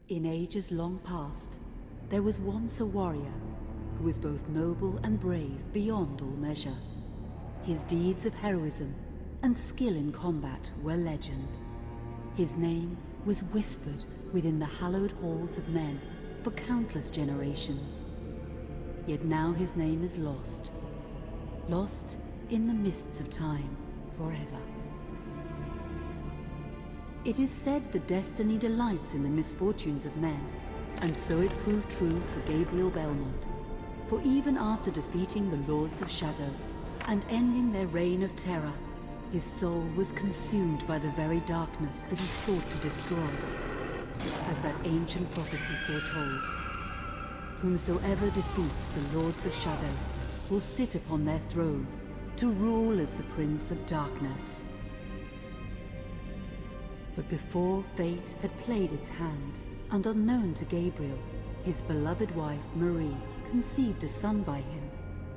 In ages long past, there was once a warrior who was both noble and brave beyond all measure. His deeds of heroism and skill in combat were legend. His name was whispered within the hallowed halls of men for countless generations. Yet now his name is lost. Lost in the mists of time forever. It is said that destiny delights in the misfortunes of men, and so it proved true for Gabriel Belmont. For even after defeating the Lords of Shadow and ending their reign of terror, his soul was consumed by the very darkness that he sought to destroy, as that ancient prophecy foretold. Whomsoever defeats the Lords of Shadow will sit upon their throne to rule as the Prince of Darkness. But before fate had played its hand, and unknown to Gabriel, his beloved wife Marie conceived a son by him.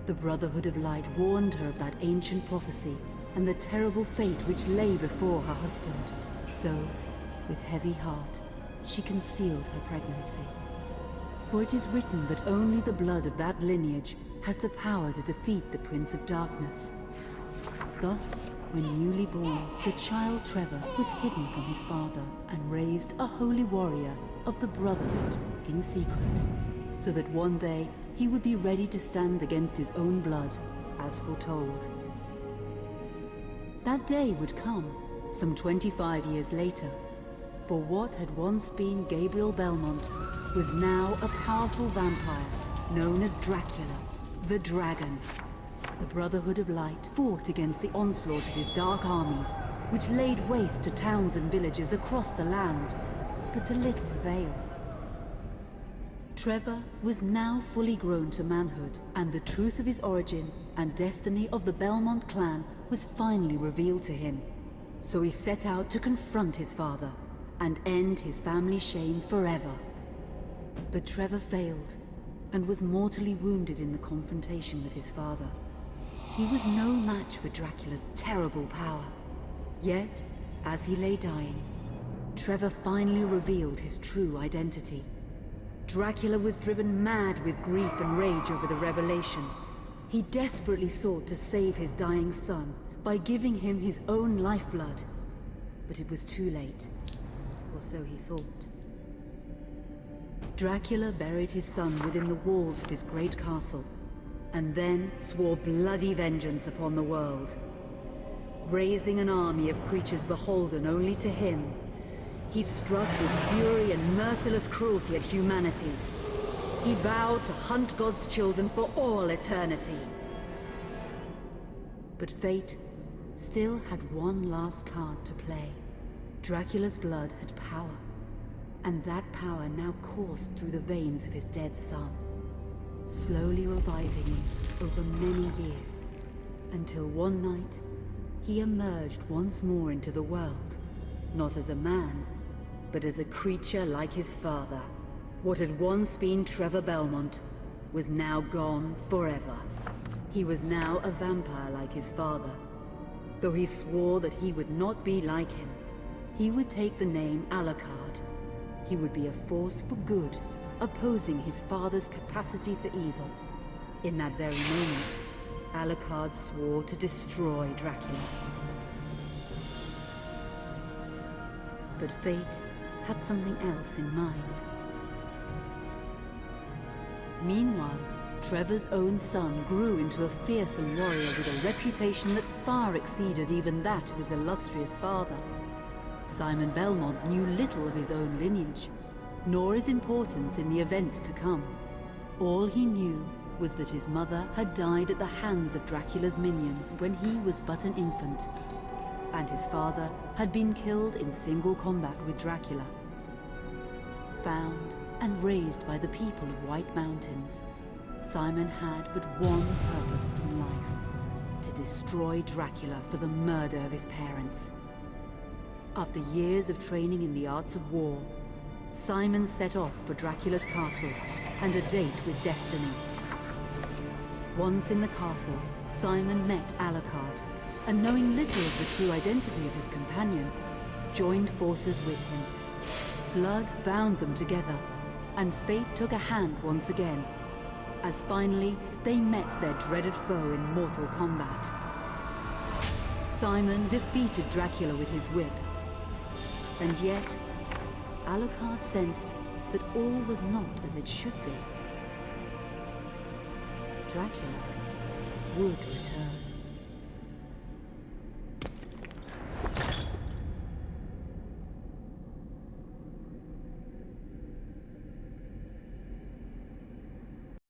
The Brotherhood of Light warned her of that ancient prophecy and the terrible fate which lay before her husband. So, with heavy heart, she concealed her pregnancy. For it is written that only the blood of that lineage has the power to defeat the Prince of Darkness. Thus, when newly born, the child Trevor was hidden from his father and raised a holy warrior of the Brotherhood in secret, so that one day he would be ready to stand against his own blood, as foretold. That day would come, some 25 years later, for what had once been Gabriel Belmont was now a powerful vampire known as Dracula, the Dragon. The Brotherhood of Light fought against the onslaught of his dark armies, which laid waste to towns and villages across the land, but to little avail. Trevor was now fully grown to manhood, and the truth of his origin and destiny of the Belmont clan was finally revealed to him. So he set out to confront his father and end his family's shame forever. But Trevor failed and was mortally wounded in the confrontation with his father. He was no match for Dracula's terrible power. Yet, as he lay dying, Trevor finally revealed his true identity. Dracula was driven mad with grief and rage over the revelation. He desperately sought to save his dying son by giving him his own lifeblood. But it was too late, or so he thought. Dracula buried his son within the walls of his great castle, and then swore bloody vengeance upon the world. Raising an army of creatures beholden only to him, he struck with fury and merciless cruelty at humanity. He vowed to hunt God's children for all eternity. But fate still had one last card to play. Dracula's blood had power, and that power now coursed through the veins of his dead son, slowly reviving him over many years, until one night he emerged once more into the world, not as a man, but as a creature like his father. What had once been Trevor Belmont was now gone forever. He was now a vampire like his father. Though he swore that he would not be like him, he would take the name Alucard. He would be a force for good, opposing his father's capacity for evil. In that very moment, Alucard swore to destroy Dracula. But fate had something else in mind. Meanwhile, Trevor's own son grew into a fearsome warrior with a reputation that far exceeded even that of his illustrious father. Simon Belmont knew little of his own lineage, nor his importance in the events to come. All he knew was that his mother had died at the hands of Dracula's minions when he was but an infant, and his father had been killed in single combat with Dracula. Found and raised by the people of White Mountains, Simon had but one purpose in life: to destroy Dracula for the murder of his parents. After years of training in the arts of war, Simon set off for Dracula's castle and a date with destiny. Once in the castle, Simon met Alucard, and knowing little of the true identity of his companion, joined forces with him. Blood bound them together, and fate took a hand once again, as finally they met their dreaded foe in mortal combat. Simon defeated Dracula with his whip, and yet Alucard sensed that all was not as it should be. Dracula would return.